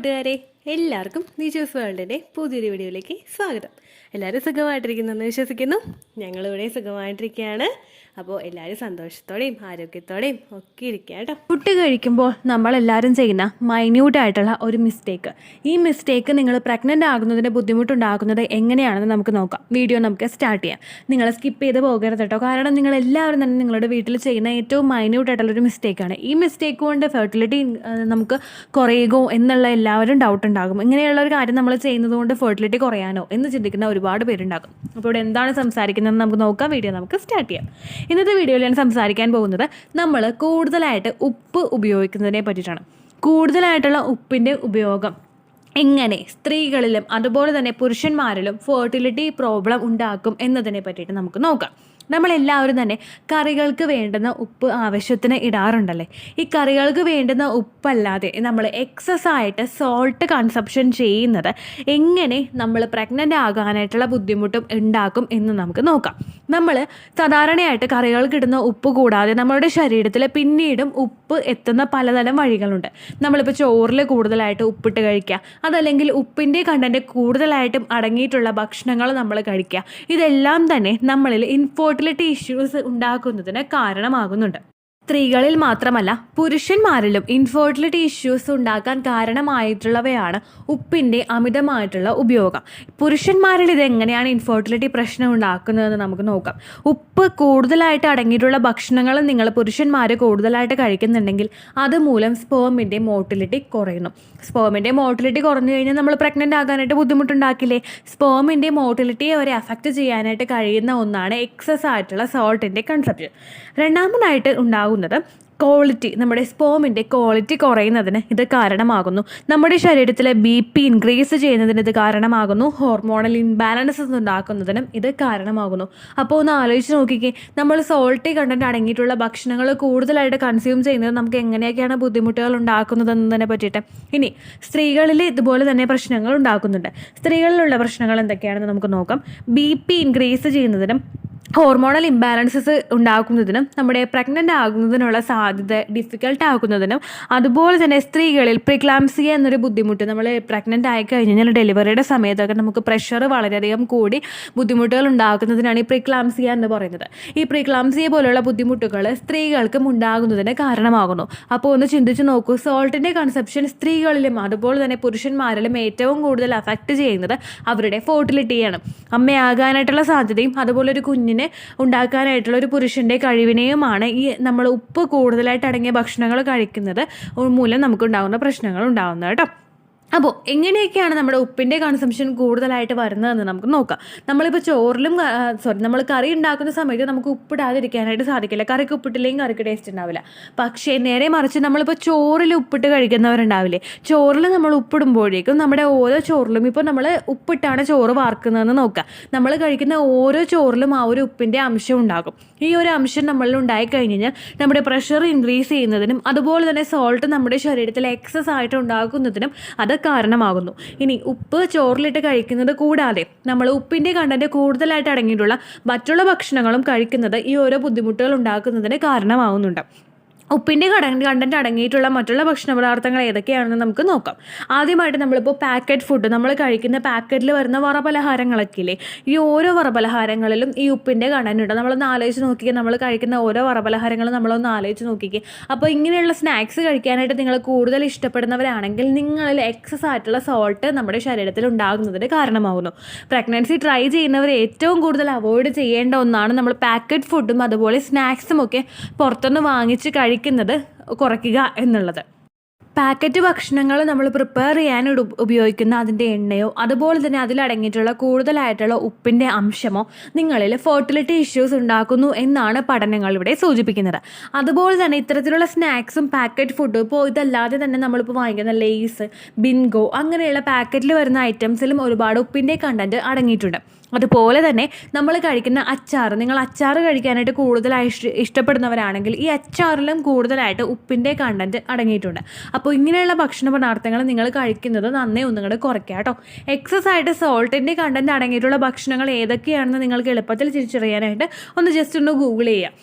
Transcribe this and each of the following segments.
കൂട്ടുകാരെ, എല്ലാവർക്കും നിജൂസ് വേൾഡിൻ്റെ പുതിയൊരു വീഡിയോയിലേക്ക് സ്വാഗതം. എല്ലാവരും സുഖമായിട്ടിരിക്കുന്നെന്ന് വിശ്വസിക്കുന്നു. ഞങ്ങളിവിടെ സുഖമായിട്ടിരിക്കുകയാണ്. അപ്പോൾ എല്ലാവരും സന്തോഷത്തോടെയും ആരോഗ്യത്തോടെയും ഒക്കെ ഇരിക്കുക കേട്ടോ. ഫുഡ് കഴിക്കുമ്പോൾ നമ്മളെല്ലാവരും ചെയ്യുന്ന മൈന്യൂട്ടായിട്ടുള്ള ഒരു മിസ്റ്റേക്ക്. ഈ മിസ്റ്റേക്ക് നിങ്ങൾ പ്രഗ്നൻ്റ് ആകുന്നതിന് ബുദ്ധിമുട്ടുണ്ടാകുന്നത് എങ്ങനെയാണെന്ന് നമുക്ക് നോക്കാം. വീഡിയോ നമുക്ക് സ്റ്റാർട്ട് ചെയ്യാം. നിങ്ങൾ സ്കിപ്പ് ചെയ്ത് പോകരുത് കേട്ടോ. കാരണം നിങ്ങളെല്ലാവരും തന്നെ നിങ്ങളുടെ വീട്ടിൽ ചെയ്യുന്ന ഏറ്റവും മൈന്യൂട്ടായിട്ടുള്ളൊരു മിസ്റ്റേക്കാണ്. ഈ മിസ്റ്റേക്ക് കൊണ്ട് ഫെർട്ടിലിറ്റി നമുക്ക് കുറയുമോ എന്നുള്ള എല്ലാവരും ഡൗട്ട് ഉണ്ടാകും. ഇങ്ങനെയുള്ള ഒരു കാര്യം നമ്മൾ ചെയ്യുന്നത് കൊണ്ട് ഫെർട്ടിലിറ്റി കുറയാനോ എന്ന് ചിന്തിക്കുന്ന ഒരുപാട് പേരുണ്ടാകും. അപ്പോൾ ഇവിടെ എന്താണ് സംസാരിക്കുന്നതെന്ന് നമുക്ക് നോക്കാം. വീഡിയോ നമുക്ക് സ്റ്റാർട്ട് ചെയ്യാം. ഇന്നത്തെ വീഡിയോയിൽ ഞാൻ സംസാരിക്കാൻ പോകുന്നത് നമ്മൾ കൂടുതലായിട്ട് ഉപ്പ് ഉപയോഗിക്കുന്നതിനെ പറ്റിയിട്ടാണ്. കൂടുതലായിട്ടുള്ള ഉപ്പിൻ്റെ ഉപയോഗം എങ്ങനെ സ്ത്രീകളിലും അതുപോലെ തന്നെ പുരുഷന്മാരിലും ഫെർട്ടിലിറ്റി പ്രോബ്ലം ഉണ്ടാക്കും എന്നതിനെ പറ്റിയിട്ട് നമുക്ക് നോക്കാം. നമ്മളെല്ലാവരും തന്നെ കറികൾക്ക് വേണ്ടുന്ന ഉപ്പ് ആവശ്യത്തിന് ഇടാറുണ്ടല്ലേ. ഈ കറികൾക്ക് വേണ്ടുന്ന ഉപ്പല്ലാതെ നമ്മൾ എക്സസ് ആയിട്ട് സോൾട്ട് കൺസപ്ഷൻ ചെയ്യുന്നത് എങ്ങനെ നമ്മൾ പ്രഗ്നൻ്റ് ആകാനായിട്ടുള്ള ബുദ്ധിമുട്ടും ഉണ്ടാക്കും എന്ന് നമുക്ക് നോക്കാം. നമ്മൾ സാധാരണയായിട്ട് കറികൾക്ക് ഇടുന്ന ഉപ്പ് കൂടാതെ നമ്മുടെ ശരീരത്തിൽ പിന്നീടും ഉപ്പ് എത്തുന്ന പലതരം വഴികളുണ്ട്. നമ്മളിപ്പോൾ ചോറിൽ കൂടുതലായിട്ട് ഉപ്പിട്ട് കഴിക്കുക, അതല്ലെങ്കിൽ ഉപ്പിൻ്റെ കണ്ടൻറ്റ് കൂടുതലായിട്ടും അടങ്ങിയിട്ടുള്ള ഭക്ഷണങ്ങൾ നമ്മൾ കഴിക്കുക. ഇതെല്ലാം തന്നെ നമ്മളിൽ ഇൻഫെർട്ടിലിറ്റി ഇഷ്യൂസ് ഉണ്ടാക്കുന്നതിന് കാരണമാകുന്നുണ്ട്. സ്ത്രീകളിൽ മാത്രമല്ല പുരുഷന്മാരിലും ഇൻഫെർട്ടിലിറ്റി ഇഷ്യൂസ് ഉണ്ടാക്കാൻ കാരണമായിട്ടുള്ളവയാണ് ഉപ്പിൻ്റെ അമിതമായിട്ടുള്ള ഉപയോഗം. പുരുഷന്മാരിൽ ഇതെങ്ങനെയാണ് ഇൻഫെർട്ടിലിറ്റി പ്രശ്നം ഉണ്ടാക്കുന്നതെന്ന് നമുക്ക് നോക്കാം. ഉപ്പ് കൂടുതലായിട്ട് അടങ്ങിയിട്ടുള്ള ഭക്ഷണങ്ങൾ നിങ്ങൾ പുരുഷന്മാർ കൂടുതലായിട്ട് കഴിക്കുന്നുണ്ടെങ്കിൽ അതുമൂലം സ്പേമിൻ്റെ മോട്ടിലിറ്റി കുറയുന്നു. സ്പേമിൻ്റെ മോട്ടിലിറ്റി കുറഞ്ഞു കഴിഞ്ഞാൽ നമ്മൾ പ്രഗ്നൻ്റ് ആകാനായിട്ട് ബുദ്ധിമുട്ടുണ്ടാക്കില്ലേ. സ്പേമിൻ്റെ മോട്ടിലിറ്റിയെ വരെ അഫക്റ്റ് ചെയ്യാനായിട്ട് കഴിയുന്ന ഒന്നാണ് എക്സസ് ആയിട്ടുള്ള സോൾട്ടിൻ്റെ കൺസപ്ഷൻ. രണ്ടാമതായിട്ട് ഉണ്ടാകുന്നത് ക്വാളിറ്റി, നമ്മുടെ സ്പേമിൻ്റെ ക്വാളിറ്റി കുറയുന്നതിന് ഇത് കാരണമാകുന്നു. നമ്മുടെ ശരീരത്തിലെ BP ഇൻക്രീസ് ചെയ്യുന്നതിന് ഇത് കാരണമാകുന്നു. ഹോർമോണൽ ഇംബാലൻസസ് ഉണ്ടാക്കുന്നതിനും ഇത് കാരണമാകുന്നു. അപ്പോൾ ഒന്ന് ആലോചിച്ച് നോക്കിക്കേ, നമ്മൾ സോൾട്ടി കണ്ടന്റ് അടങ്ങിയിട്ടുള്ള ഭക്ഷണങ്ങൾ കൂടുതലായിട്ട് കൺസ്യൂം ചെയ്യുന്നത് നമുക്ക് എങ്ങനെയൊക്കെയാണ് ബുദ്ധിമുട്ടുകൾ ഉണ്ടാക്കുന്നതെന്നതിനെ പറ്റിയിട്ട്. ഇനി സ്ത്രീകളിൽ ഇതുപോലെ തന്നെ പ്രശ്നങ്ങൾ ഉണ്ടാക്കുന്നുണ്ട്. സ്ത്രീകളിലുള്ള പ്രശ്നങ്ങൾ എന്തൊക്കെയാണെന്ന് നമുക്ക് നോക്കാം. BP ഇൻക്രീസ് ചെയ്യുന്നതിനും ഹോർമോണൽ ഇംബാലൻസസ് ഉണ്ടാക്കുന്നതിനും നമ്മുടെ പ്രഗ്നൻ്റ് ആകുന്നതിനുള്ള സാധ്യത ഡിഫിക്കൽട്ട് ആക്കുന്നതിനും അതുപോലെ തന്നെ സ്ത്രീകളിൽ പ്രിക്ലാംസിയ എന്നൊരു ബുദ്ധിമുട്ട്, നമ്മൾ പ്രഗ്നൻ്റ് ആയി കഴിഞ്ഞാൽ ഡെലിവറിയുടെ സമയത്തൊക്കെ നമുക്ക് പ്രഷർ വളരെയധികം കൂടി ബുദ്ധിമുട്ടുകൾ ഉണ്ടാക്കുന്നതിനാണ് ഈ പ്രിക്ലാംസിയ എന്ന് പറയുന്നത്. ഈ പ്രിക്ലാംസിയ പോലുള്ള ബുദ്ധിമുട്ടുകൾ സ്ത്രീകൾക്കും ഉണ്ടാകുന്നതിന് കാരണമാകുന്നു. അപ്പോൾ ഒന്ന് ചിന്തിച്ച് നോക്കൂ, സോൾട്ടിൻ്റെ കൺസപ്ഷൻ സ്ത്രീകളിലും അതുപോലെ തന്നെ പുരുഷന്മാരിലും ഏറ്റവും കൂടുതൽ അഫക്റ്റ് ചെയ്യുന്നത് അവരുടെ ഫെർട്ടിലിറ്റിയാണ്. അമ്മയാകാനായിട്ടുള്ള സാധ്യതയും അതുപോലെ ഒരു കുഞ്ഞിനെ ഉണ്ടാക്കാനായിട്ടുള്ള ഒരു പുരുഷൻ്റെ കഴിവിനെയുമാണ് ഈ നമ്മൾ ഉപ്പ് കൂടുതലായിട്ട് അടങ്ങിയ ഭക്ഷണങ്ങൾ കഴിക്കുന്നത് മൂലം നമുക്കുണ്ടാകുന്ന പ്രശ്നങ്ങൾ ഉണ്ടാകുന്നത് കേട്ടോ. അപ്പോൾ എങ്ങനെയൊക്കെയാണ് നമ്മുടെ ഉപ്പിൻ്റെ കൺസംഷൻ കൂടുതലായിട്ട് വരുന്നതെന്ന് നമുക്ക് നോക്കാം. നമ്മളിപ്പോൾ നമ്മൾ കറി ഉണ്ടാക്കുന്ന സമയത്ത് നമുക്ക് ഉപ്പിടാതിരിക്കാനായിട്ട് സാധിക്കില്ല. കറിക്ക് ഉപ്പിട്ടില്ലെങ്കിൽ കറിക്ക് ടേസ്റ്റ് ഉണ്ടാവില്ല. പക്ഷേ നേരെ മറിച്ച് നമ്മളിപ്പോൾ ചോറിൽ ഉപ്പിട്ട് കഴിക്കുന്നവരുണ്ടാവില്ലേ, ചോറിൽ നമ്മൾ ഉപ്പിടുമ്പോഴേക്കും നമ്മുടെ ഓരോ ചോറിലും, ഇപ്പോൾ നമ്മൾ ഉപ്പിട്ടാണ് ചോറ് വാർക്കുന്നതെന്ന് നോക്കുക, നമ്മൾ കഴിക്കുന്ന ഓരോ ചോറിലും ആ ഒരു ഉപ്പിൻ്റെ അംശം ഉണ്ടാകും. ഈ ഒരു അംശം നമ്മളിൽ ഉണ്ടായിക്കഴിഞ്ഞാൽ നമ്മുടെ പ്രഷർ ഇൻക്രീസ് ചെയ്യുന്നതിനും അതുപോലെ തന്നെ സോൾട്ട് നമ്മുടെ ശരീരത്തിൽ എക്സസ് ആയിട്ട് ഉണ്ടാക്കുന്നതിനും അത് കാരണമാകുന്നു. ഇനി ഉപ്പ് ചോറിലിട്ട് കഴിക്കുന്നത് കൂടാതെ നമ്മൾ ഉപ്പിൻ്റെ കണ്ടന്റ് കൂടുതലായിട്ട് അടങ്ങിയിട്ടുള്ള മറ്റുള്ള ഭക്ഷണങ്ങളും കഴിക്കുന്നത് ഈ ഓരോ ബുദ്ധിമുട്ടുകൾ ഉണ്ടാക്കുന്നതിന് കാരണമാകുന്നുണ്ട്. ഉപ്പിൻ്റെ കണ്ടന്റ് അടങ്ങിയിട്ടുള്ള മറ്റുള്ള ഭക്ഷണ പദാർത്ഥങ്ങൾ ഏതൊക്കെയാണെന്ന് നമുക്ക് നോക്കാം. ആദ്യമായിട്ട് നമ്മളിപ്പോൾ പാക്കറ്റ് ഫുഡ്, നമ്മൾ കഴിക്കുന്ന പാക്കറ്റിൽ വരുന്ന വറപലഹാരങ്ങളൊക്കെ ഇല്ലേ, ഈ ഓരോ വറപലഹാരങ്ങളിലും ഈ ഉപ്പിൻ്റെ കണ്ടന്റ് ഉണ്ട്. നമ്മളൊന്ന് ആലോചിച്ച് നോക്കിക്കേ, നമ്മൾ കഴിക്കുന്ന ഓരോ വറപലഹാരങ്ങളും നമ്മളൊന്ന് ആലോചിച്ച് നോക്കിക്കേ. അപ്പോൾ ഇങ്ങനെയുള്ള സ്നാക്സ് കഴിക്കാനായിട്ട് നിങ്ങൾ കൂടുതൽ ഇഷ്ടപ്പെടുന്നവരാണെങ്കിൽ നിങ്ങളിൽ എക്സസ് ആയിട്ടുള്ള സോൾട്ട് നമ്മുടെ ശരീരത്തിൽ ഉണ്ടാകുന്നതിന് കാരണമാകുന്നു. പ്രഗ്നൻസി ട്രൈ ചെയ്യുന്നവർ ഏറ്റവും കൂടുതൽ അവോയ്ഡ് ചെയ്യേണ്ട ഒന്നാണ് നമ്മൾ പാക്കറ്റ് ഫുഡും അതുപോലെ സ്നാക്സും ഒക്കെ പുറത്തുനിന്ന് വാങ്ങിച്ച് കഴിക്കുന്നത് കുറയ്ക്കുക എന്നുള്ളത്. പാക്കറ്റ് ഭക്ഷണങ്ങൾ നമ്മൾ പ്രിപ്പയർ ചെയ്യാൻ ഉപയോഗിക്കുന്ന അതിൻ്റെ എണ്ണയോ അതുപോലെ തന്നെ അതിലടങ്ങിയിട്ടുള്ള കൂടുതലായിട്ടുള്ള ഉപ്പിൻ്റെ അംശമോ നിങ്ങളിൽ ഫെർട്ടിലിറ്റി ഇഷ്യൂസ് ഉണ്ടാക്കുന്നു എന്നാണ് പഠനങ്ങൾ ഇവിടെ സൂചിപ്പിക്കുന്നത്. അതുപോലെ തന്നെ ഇത്തരത്തിലുള്ള സ്നാക്സും പാക്കറ്റ് ഫുഡും, ഇപ്പോൾ ഇതല്ലാതെ തന്നെ നമ്മളിപ്പോൾ വാങ്ങിക്കുന്ന ലേസ്, ബിൻഗോ അങ്ങനെയുള്ള പാക്കറ്റിൽ വരുന്ന ഐറ്റംസിലും ഒരുപാട് ഉപ്പിൻ്റെ കണ്ടന്റ് അടങ്ങിയിട്ടുണ്ട്. അതുപോലെ തന്നെ നമ്മൾ കഴിക്കുന്ന അച്ചാർ, നിങ്ങൾ അച്ചാർ കഴിക്കാനായിട്ട് കൂടുതലായി ഇഷ്ടപ്പെടുന്നവരാണെങ്കിൽ ഈ അച്ചാറിലും കൂടുതലായിട്ട് ഉപ്പിൻ്റെ കണ്ടന്റ് അടങ്ങിയിട്ടുണ്ട്. അപ്പോൾ ഇങ്ങനെയുള്ള ഭക്ഷണ പദാർത്ഥങ്ങൾ നിങ്ങൾ കഴിക്കുന്നത് നന്നേ ഒന്നുകൂടെ കുറയ്ക്കുക കേട്ടോ. എക്സസ് ആയിട്ട് സോൾട്ടിൻ്റെ കണ്ടന്റ് അടങ്ങിയിട്ടുള്ള ഭക്ഷണങ്ങൾ ഏതൊക്കെയാണെന്ന് നിങ്ങൾക്ക് എളുപ്പത്തിൽ തിരിച്ചറിയാനായിട്ട് ഒന്ന് ജസ്റ്റ് ഒന്ന് ഗൂഗിൾ ചെയ്യുക.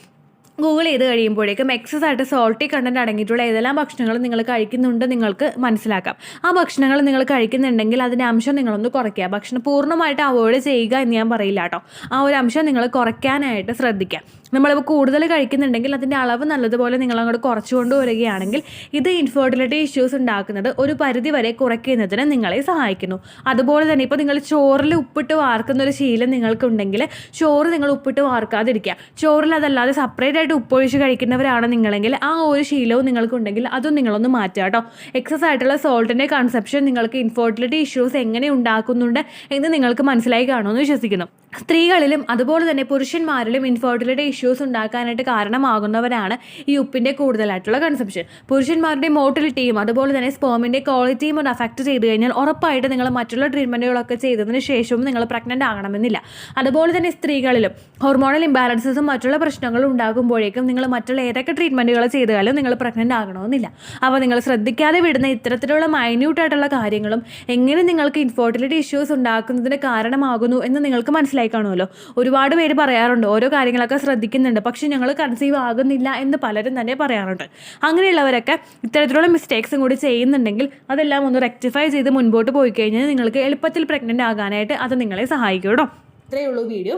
ഗൂഗിൾ ചെയ്ത് കഴിയുമ്പോഴേക്കും എക്സസ് ആയിട്ട് സോൾട്ടി കണ്ടന്റ് അടങ്ങിയിട്ടുള്ള ഏതെല്ലാം ഭക്ഷണങ്ങൾ നിങ്ങൾ കഴിക്കുന്നുണ്ട് നിങ്ങൾക്ക് മനസ്സിലാക്കാം. ആ ഭക്ഷണങ്ങൾ നിങ്ങൾ കഴിക്കുന്നുണ്ടെങ്കിൽ അതിൻ്റെ അംശം നിങ്ങളൊന്ന് കുറയ്ക്കുക. ഭക്ഷണം പൂർണ്ണമായിട്ട് അവോയ്ഡ് ചെയ്യുക എന്ന് ഞാൻ പറയില്ല കേട്ടോ. ആ ഒരു അംശം നിങ്ങൾ കുറയ്ക്കാനായിട്ട് ശ്രദ്ധിക്കുക. നമ്മളിപ്പോൾ കൂടുതൽ കഴിക്കുന്നുണ്ടെങ്കിൽ അതിൻ്റെ അളവ് നല്ലതുപോലെ നിങ്ങൾ അങ്ങോട്ട് കുറച്ചുകൊണ്ട് വരികയാണെങ്കിൽ ഇത് ഇൻഫെർട്ടിലിറ്റി ഇഷ്യൂസ് ഉണ്ടാക്കുന്നത് ഒരു പരിധി വരെ കുറയ്ക്കുന്നതിന് നിങ്ങളെ സഹായിക്കുന്നു. അതുപോലെ തന്നെ ഇപ്പോൾ നിങ്ങൾ ചോറിൽ ഉപ്പിട്ട് വാർക്കുന്ന ഒരു ശീലം നിങ്ങൾക്കുണ്ടെങ്കിൽ ചോറ് നിങ്ങൾ ഉപ്പിട്ട് വാർക്കാതിരിക്കുക. ചോറിൽ അതല്ലാതെ സെപ്പറേറ്റ് ആയിട്ട് ഉപ്പൊഴിച്ച് കഴിക്കുന്നവരാണ് നിങ്ങളെങ്കിൽ ആ ഒരു ശീലവും നിങ്ങൾക്കുണ്ടെങ്കിൽ അതും നിങ്ങളൊന്ന് മാറ്റുക കേട്ടോ. എക്സസ് ആയിട്ടുള്ള സോൾട്ടിൻ്റെ കൺസെപ്ഷൻ നിങ്ങൾക്ക് ഇൻഫെർട്ടിലിറ്റി ഇഷ്യൂസ് എങ്ങനെ ഉണ്ടാക്കുന്നുണ്ട് എന്ന് നിങ്ങൾക്ക് മനസ്സിലായി കാണുമെന്ന് വിശ്വസിക്കുന്നു. സ്ത്രീകളിലും അതുപോലെ തന്നെ പുരുഷന്മാരിലും ഇൻഫെർട്ടിലിറ്റി ഇഷ്യൂസ് ഉണ്ടാക്കാനായിട്ട് കാരണമാകുന്നവരാണ് ഈ ഉപ്പിൻ്റെ കൂടുതലായിട്ടുള്ള കൺസെപ്ഷൻ. പുരുഷന്മാരുടെ മോട്ടിലിറ്റിയും അതുപോലെ തന്നെ സ്പേമിൻ്റെ ക്വാളിറ്റിയും ഒന്ന് അഫക്റ്റ് ചെയ്ത് കഴിഞ്ഞാൽ ഉറപ്പായിട്ട് നിങ്ങൾ മറ്റുള്ള ട്രീറ്റ്മെൻറ്റുകളൊക്കെ ചെയ്തതിന് ശേഷവും നിങ്ങൾ പ്രഗ്നൻ്റ് ആകണമെന്നില്ല. അതുപോലെ തന്നെ സ്ത്രീകളിലും ഹോർമോണൽ ഇംബാലൻസസും മറ്റുള്ള പ്രശ്നങ്ങളും ഉണ്ടാകുമ്പോഴേക്കും നിങ്ങൾ മറ്റുള്ള ഏതൊക്കെ ട്രീറ്റ്മെൻറ്റുകൾ ചെയ്താലും നിങ്ങൾ പ്രഗ്നൻ്റ് ആകണമെന്നില്ല. അപ്പോൾ നിങ്ങൾ ശ്രദ്ധിക്കാതെ വിടുന്ന ഇത്തരത്തിലുള്ള മൈന്യൂട്ടായിട്ടുള്ള കാര്യങ്ങളും എങ്ങനെ നിങ്ങൾക്ക് ഇൻഫെർട്ടിലിറ്റി ഇഷ്യൂസ് ഉണ്ടാക്കുന്നതിന് കാരണമാകുന്നു എന്ന് നിങ്ങൾക്ക് മനസ്സിലായി കാണുമല്ലോ. ഒരുപാട് പേര് പറയാറുണ്ട് ഓരോ കാര്യങ്ങളൊക്കെ ശ്രദ്ധിക്കുന്നുണ്ട് പക്ഷെ ഞങ്ങൾ കൺസീവ് ആകുന്നില്ല എന്ന് പലരും തന്നെ പറയാറുണ്ട്. അങ്ങനെയുള്ളവരൊക്കെ ഇത്തരത്തിലുള്ള മിസ്റ്റേക്സും കൂടി ചെയ്യുന്നുണ്ടെങ്കിൽ അതെല്ലാം ഒന്ന് റെക്ടിഫൈ ചെയ്ത് മുൻപോട്ട് പോയി കഴിഞ്ഞാൽ നിങ്ങൾക്ക് എളുപ്പത്തിൽ പ്രഗ്നൻ്റ് ആകാനായിട്ട് അത് നിങ്ങളെ സഹായിക്കും കേട്ടോ. ഇത്രയേ ഉള്ളൂ വീഡിയോ.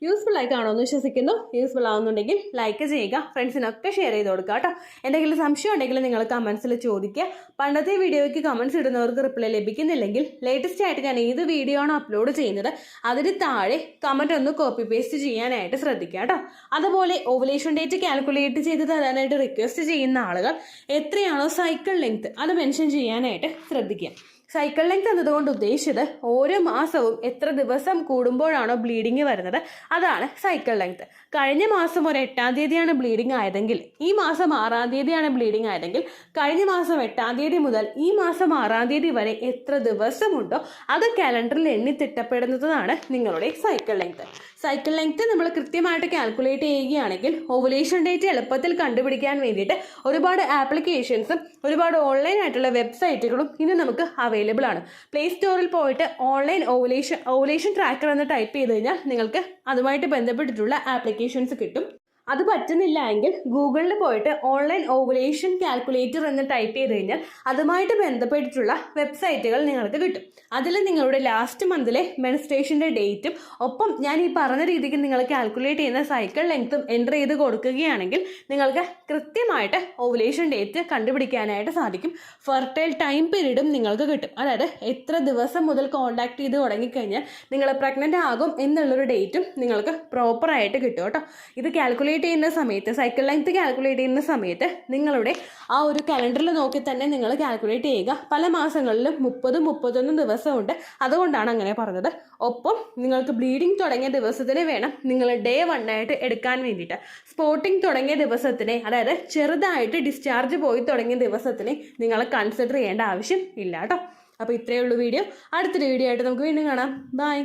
യൂസ്ഫുൾ ആയി കാണുമെന്ന് വിശ്വസിക്കുന്നു. യൂസ്ഫുൾ ആവുന്നുണ്ടെങ്കിൽ ലൈക്ക് ചെയ്യുക, ഫ്രണ്ട്സിനൊക്കെ ഷെയർ ചെയ്ത് കൊടുക്കുക കേട്ടോ. എന്തെങ്കിലും സംശയം ഉണ്ടെങ്കിൽ നിങ്ങൾ കമൻസിൽ ചോദിക്കുക. പണ്ടത്തെ വീഡിയോയ്ക്ക് കമൻസ് ഇടുന്നവർക്ക് റിപ്ലൈ ലഭിക്കുന്നില്ലെങ്കിൽ ലേറ്റസ്റ്റ് ആയിട്ട് ഞാൻ ഏത് വീഡിയോ ആണോ അപ്ലോഡ് ചെയ്യുന്നത് അതിന് താഴെ കമൻറ്റ് ഒന്ന് കോപ്പി പേസ്റ്റ് ചെയ്യാനായിട്ട് ശ്രദ്ധിക്കുക കേട്ടോ. അതുപോലെ ഓവുലേഷൻ ഡേറ്റ് കാൽക്കുലേറ്റ് ചെയ്ത് തരാനായിട്ട് റിക്വസ്റ്റ് ചെയ്യുന്ന ആളുകൾ എത്രയാണോ സൈക്കിൾ ലെങ്ത് അത് മെൻഷൻ ചെയ്യാനായിട്ട് ശ്രദ്ധിക്കുക. സൈക്കിൾ ലെങ്ത് എന്നതുകൊണ്ട് ഉദ്ദേശിച്ചത് ഓരോ മാസവും എത്ര ദിവസം കൂടുമ്പോഴാണോ ബ്ലീഡിങ് വരുന്നത് അതാണ് സൈക്കിൾ ലെങ്ത്. കഴിഞ്ഞ മാസം ഒരു 8-ാം തീയതിയാണ് ബ്ലീഡിങ് ആയതെങ്കിൽ ഈ മാസം 6-ാം തീയതിയാണ് ബ്ലീഡിങ് ആയതെങ്കിൽ കഴിഞ്ഞ മാസം 8-ാം തീയതി മുതൽ ഈ മാസം 6-ാം തീയതി വരെ എത്ര ദിവസമുണ്ടോ അത് കാലണ്ടറിൽ എണ്ണി തിട്ടപ്പെടുന്നതാണ് നിങ്ങളുടെ സൈക്കിൾ ലെങ്ത്. സൈക്കിൾ ലെങ്ത് നമ്മൾ കൃത്യമായിട്ട് കാൽക്കുലേറ്റ് ചെയ്യുകയാണെങ്കിൽ ഓവുലേഷൻ ഡേറ്റ് എളുപ്പത്തിൽ കണ്ടുപിടിക്കാൻ വേണ്ടിയിട്ട് ഒരുപാട് ആപ്ലിക്കേഷൻസും ഒരുപാട് ഓൺലൈൻ ആയിട്ടുള്ള വെബ്സൈറ്റുകളും ഇന്ന് നമുക്ക് അവൈലബിൾ ആണ്. പ്ലേ സ്റ്റോറിൽ പോയിട്ട് ഓൺലൈൻ ഓവുലേഷൻ ട്രാക്കർ എന്ന് ടൈപ്പ് ചെയ്ത് കഴിഞ്ഞാൽ നിങ്ങൾക്ക് അതുമായിട്ട് ബന്ധപ്പെട്ടിട്ടുള്ള ആപ്ലിക്കേഷൻസ് കിട്ടും. അത് പറ്റുന്നില്ല എങ്കിൽ ഗൂഗിളിൽ പോയിട്ട് ഓൺലൈൻ ഓവുലേഷൻ കാൽക്കുലേറ്റർ എന്ന് ടൈപ്പ് ചെയ്ത് കഴിഞ്ഞാൽ അതുമായിട്ട് ബന്ധപ്പെട്ടിട്ടുള്ള വെബ്സൈറ്റുകൾ നിങ്ങൾക്ക് കിട്ടും. അതിൽ നിങ്ങളുടെ ലാസ്റ്റ് മന്തിലെ മെൻസ്ട്രേഷൻ്റെ ഡേറ്റും ഒപ്പം ഞാൻ ഈ പറഞ്ഞ രീതിക്ക് നിങ്ങൾ കാൽക്കുലേറ്റ് ചെയ്യുന്ന സൈക്കിൾ ലെങ്ത്തും എൻ്റർ ചെയ്ത് കൊടുക്കുകയാണെങ്കിൽ നിങ്ങൾക്ക് കൃത്യമായിട്ട് ഓവുലേഷൻ ഡേറ്റ് കണ്ടുപിടിക്കാനായിട്ട് സാധിക്കും. ഫെർട്ടൈൽ ടൈം പീരീഡും നിങ്ങൾക്ക് കിട്ടും. അതായത് എത്ര ദിവസം മുതൽ കോൺടാക്ട് ചെയ്ത് തുടങ്ങിക്കഴിഞ്ഞാൽ നിങ്ങൾ പ്രഗ്നൻ്റ് ആകും എന്നുള്ളൊരു ഡേറ്റും നിങ്ങൾക്ക് പ്രോപ്പറായിട്ട് കിട്ടും കേട്ടോ. ഇത് കാൽക്കുലേറ്റ് ചെയ്യുന്ന സമയത്ത് സൈക്കിൾ ലെങ്ത് കാൽക്കുലേറ്റ് ചെയ്യുന്ന സമയത്ത് നിങ്ങളുടെ ആ ഒരു കലണ്ടറിൽ നോക്കി തന്നെ നിങ്ങൾ കാൽക്കുലേറ്റ് ചെയ്യുക. പല മാസങ്ങളിലും 30-31 ദിവസമുണ്ട്, അതുകൊണ്ടാണ് അങ്ങനെ പറഞ്ഞത്. ഒപ്പം നിങ്ങൾക്ക് ബ്ലീഡിങ് തുടങ്ങിയ ദിവസത്തിന് വേണം നിങ്ങൾ ഡേ 1 ആയിട്ട് എടുക്കാൻ വേണ്ടിയിട്ട്. സ്പോട്ടിങ് തുടങ്ങിയ ദിവസത്തിനെ അതായത് ചെറുതായിട്ട് ഡിസ്ചാർജ് പോയി തുടങ്ങിയ ദിവസത്തിനെ നിങ്ങൾ കൺസിഡർ ചെയ്യേണ്ട ആവശ്യം ഇല്ല കേട്ടോ. അപ്പോൾ ഇത്രയേ ഉള്ളൂ വീഡിയോ. അടുത്തൊരു വീഡിയോ ആയിട്ട് നമുക്ക് വീണ്ടും കാണാം. ബൈ.